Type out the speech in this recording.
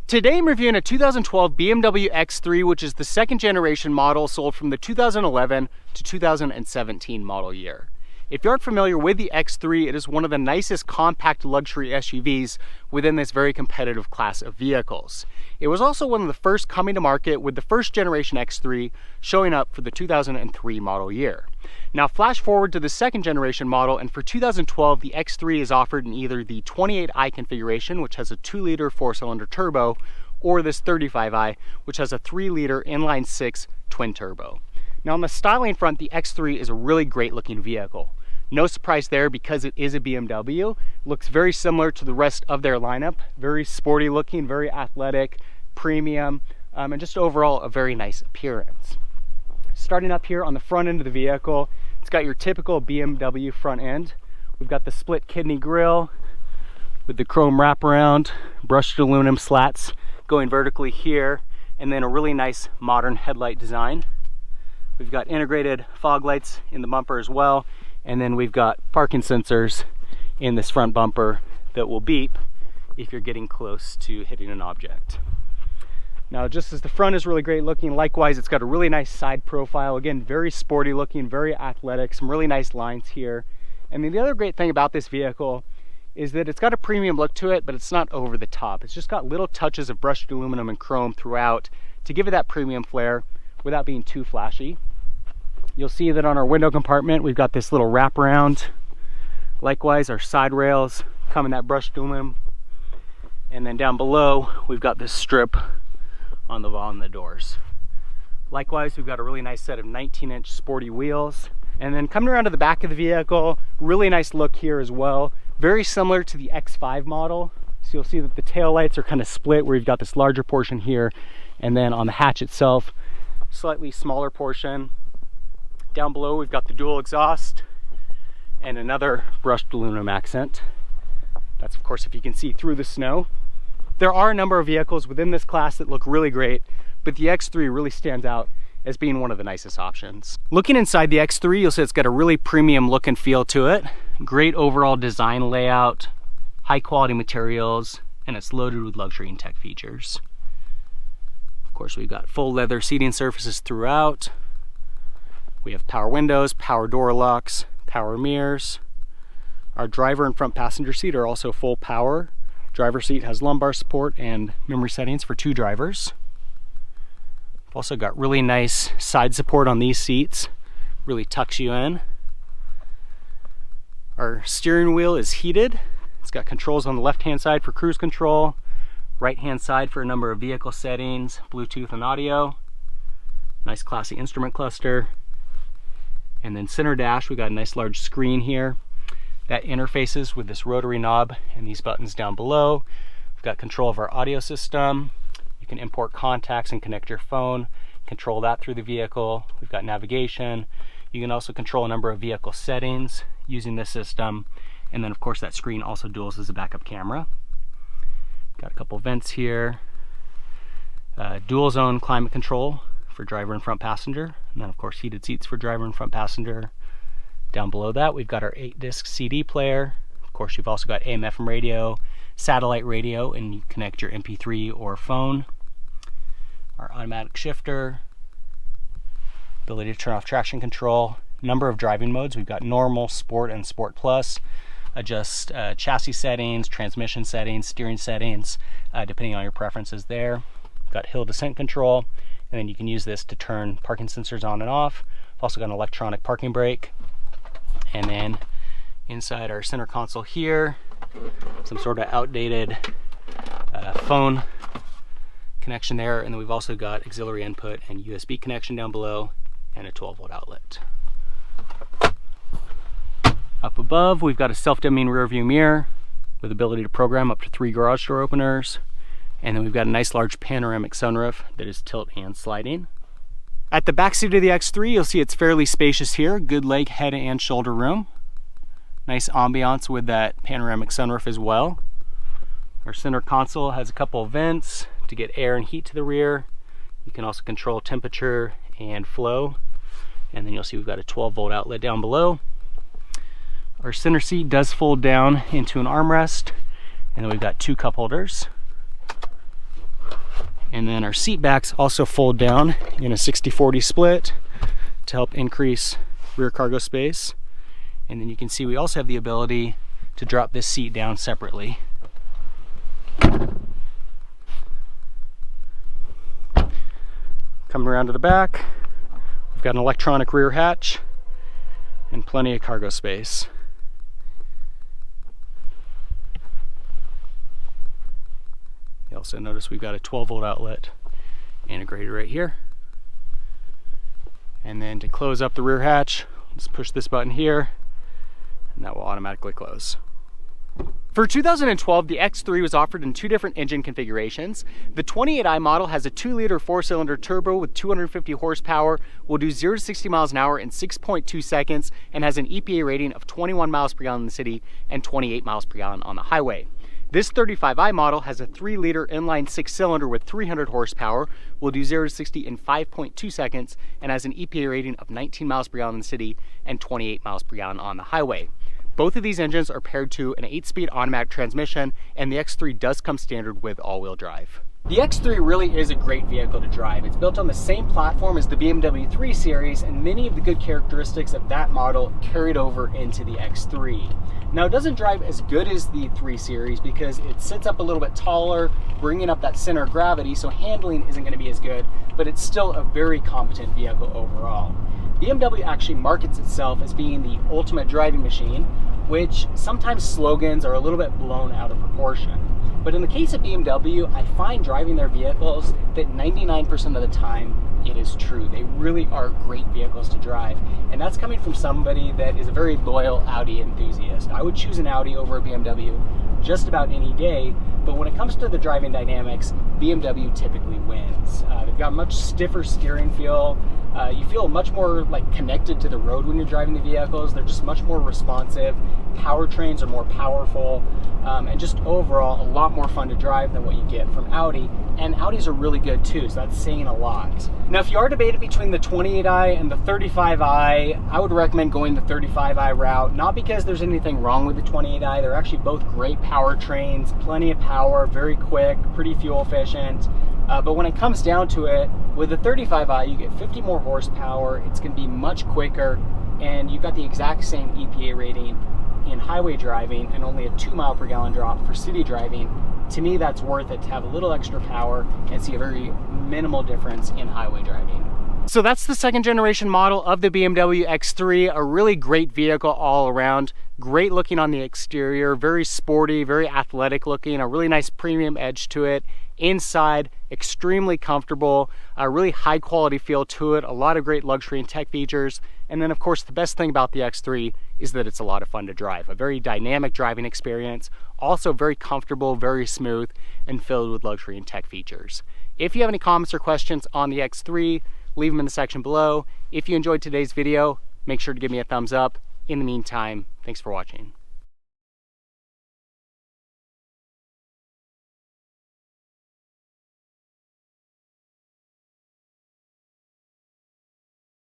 Today I'm reviewing a 2012 BMW X3, which is the second generation model sold from the 2011 to 2017 model year. If you aren't familiar with the X3, it is one of the nicest compact luxury SUVs within this very competitive class of vehicles. It was also one of the first coming to market, with the first generation X3 showing up for the 2003 model year. Now flash forward to the second generation model, and for 2012 the X3 is offered in either the 28i configuration, which has a 2-liter 4-cylinder turbo, or this 35i, which has a 3-liter inline-6 twin turbo. Now on the styling front, the X3 is a really great looking vehicle. No surprise there, because it is a BMW. Looks very similar to the rest of their lineup. Very sporty looking, very athletic, premium, and just overall a very nice appearance. Starting up here on the front end of the vehicle, it's got your typical BMW front end. We've got the split kidney grille with the chrome wraparound, brushed aluminum slats going vertically here, and then a really nice modern headlight design. We've got integrated fog lights in the bumper as well, and then we've got parking sensors in this front bumper that will beep if you're getting close to hitting an object. Now, just as the front is really great looking, likewise it's got a really nice side profile. Again, very sporty looking, very athletic, some really nice lines here. And then the other great thing about this vehicle is that it's got a premium look to it, but it's not over the top. It's just got little touches of brushed aluminum and chrome throughout to give it that premium flair without being too flashy. You'll see that on our window compartment, we've got this little wraparound. Likewise, our side rails come in that brushed aluminum. And then down below, we've got this strip on the bottom of the doors. Likewise, we've got a really nice set of 19-inch sporty wheels. And then coming around to the back of the vehicle, really nice look here as well. Very similar to the X5 model. So you'll see that the tail lights are kind of split, where you've got this larger portion here, and then on the hatch itself, slightly smaller portion. Down below, we've got the dual exhaust and another brushed aluminum accent. That's, of course, if you can see through the snow. There are a number of vehicles within this class that look really great, but the X3 really stands out as being one of the nicest options. Looking inside the X3, you'll see it's got a really premium look and feel to it. Great overall design layout, high quality materials, and it's loaded with luxury and tech features. Of course, we've got full leather seating surfaces throughout. We have power windows, power door locks, power mirrors. Our driver and front passenger seat are also full power. Driver seat has lumbar support and memory settings for 2 drivers. We've also got really nice side support on these seats. Really tucks you in. Our steering wheel is heated. It's got controls on the left-hand side for cruise control, right-hand side for a number of vehicle settings, Bluetooth and audio. Nice classy instrument cluster. And then center dash, we got a nice large screen here that interfaces with this rotary knob and these buttons down below. We've got control of our audio system. You can import contacts and connect your phone, control that through the vehicle. We've got navigation. You can also control a number of vehicle settings using this system. And then of course that screen also duals as a backup camera. Got a couple vents here. Dual zone climate control for driver and front passenger, and then of course heated seats for driver and front passenger. Down below that, we've got our 8-disc CD player. Of course, you've also got AM/FM radio, satellite radio, and you connect your MP3 or phone. Our automatic shifter, ability to turn off traction control, number of driving modes. We've got normal, sport, and sport plus. Adjust chassis settings, transmission settings, steering settings, depending on your preferences there. We've got hill descent control. And then you can use this to turn parking sensors on and off. We've also got an electronic parking brake. And then inside our center console here, some sort of outdated phone connection there. And then we've also got auxiliary input and USB connection down below, and a 12-volt outlet. Up above, we've got a self-dimming rear view mirror with ability to program up to 3 garage door openers. And then we've got a nice large panoramic sunroof that is tilt and sliding. At the back seat of the X3, you'll see it's fairly spacious here. Good leg, head, and shoulder room. Nice ambiance with that panoramic sunroof as well. Our center console has a couple of vents to get air and heat to the rear. You can also control temperature and flow. And then you'll see we've got a 12-volt outlet down below. Our center seat does fold down into an armrest, and then we've got 2 cup holders. And then our seat backs also fold down in a 60-40 split to help increase rear cargo space. And then you can see we also have the ability to drop this seat down separately. Coming around to the back, we've got an electronic rear hatch and plenty of cargo space. You also notice we've got a 12-volt outlet integrated right here. And then to close up the rear hatch, just push this button here, and that will automatically close. For 2012, the X3 was offered in two different engine configurations. The 28i model has a 2-liter 4-cylinder turbo with 250 horsepower, will do 0 to 60 miles an hour in 6.2 seconds, and has an EPA rating of 21 miles per gallon in the city and 28 miles per gallon on the highway. This 35i model has a 3-liter inline 6-cylinder with 300 horsepower, will do 0 to 60 in 5.2 seconds, and has an EPA rating of 19 miles per gallon in the city and 28 miles per gallon on the highway. Both of these engines are paired to an 8-speed automatic transmission, and the X3 does come standard with all-wheel drive. The X3 really is a great vehicle to drive. It's built on the same platform as the BMW 3 Series, and many of the good characteristics of that model carried over into the X3. Now, it doesn't drive as good as the 3 Series because it sits up a little bit taller, bringing up that center of gravity, so handling isn't going to be as good, but it's still a very competent vehicle overall. BMW actually markets itself as being the ultimate driving machine, which sometimes slogans are a little bit blown out of proportion. But in the case of BMW, I find driving their vehicles that 99% of the time it is true. They really are great vehicles to drive. And that's coming from somebody that is a very loyal Audi enthusiast. I would choose an Audi over a BMW just about any day, but when it comes to the driving dynamics, BMW typically wins. They've got much stiffer steering feel. You feel much more like connected to the road when you're driving the vehicles. They're just much more responsive. Powertrains are more powerful, and just overall a lot more fun to drive than what you get from Audi. And Audis are really good too, so that's saying a lot. Now, if you are debated between the 28i and the 35i, I would recommend going the 35i route, not because there's anything wrong with the 28i. They're actually both great powertrains, plenty of power, very quick, pretty fuel efficient. But when it comes down to it, with the 35i, you get 50 more horsepower, it's going to be much quicker, and you've got the exact same EPA rating in highway driving and only a 2 mile per gallon drop for city driving. To me, that's worth it to have a little extra power and see a very minimal difference in highway driving. So that's the second generation model of the BMW X3, a really great vehicle all around. Great looking on the exterior, very sporty, very athletic looking, a really nice premium edge to it. Inside, extremely comfortable, a really high quality feel to it, a lot of great luxury and tech features. And then of course, the best thing about the X3 is that it's a lot of fun to drive. A very dynamic driving experience, also very comfortable, very smooth, and filled with luxury and tech features. If you have any comments or questions on the X3, leave them in the section below. If you enjoyed today's video, make sure to give me a thumbs up. In the meantime, thanks for watching.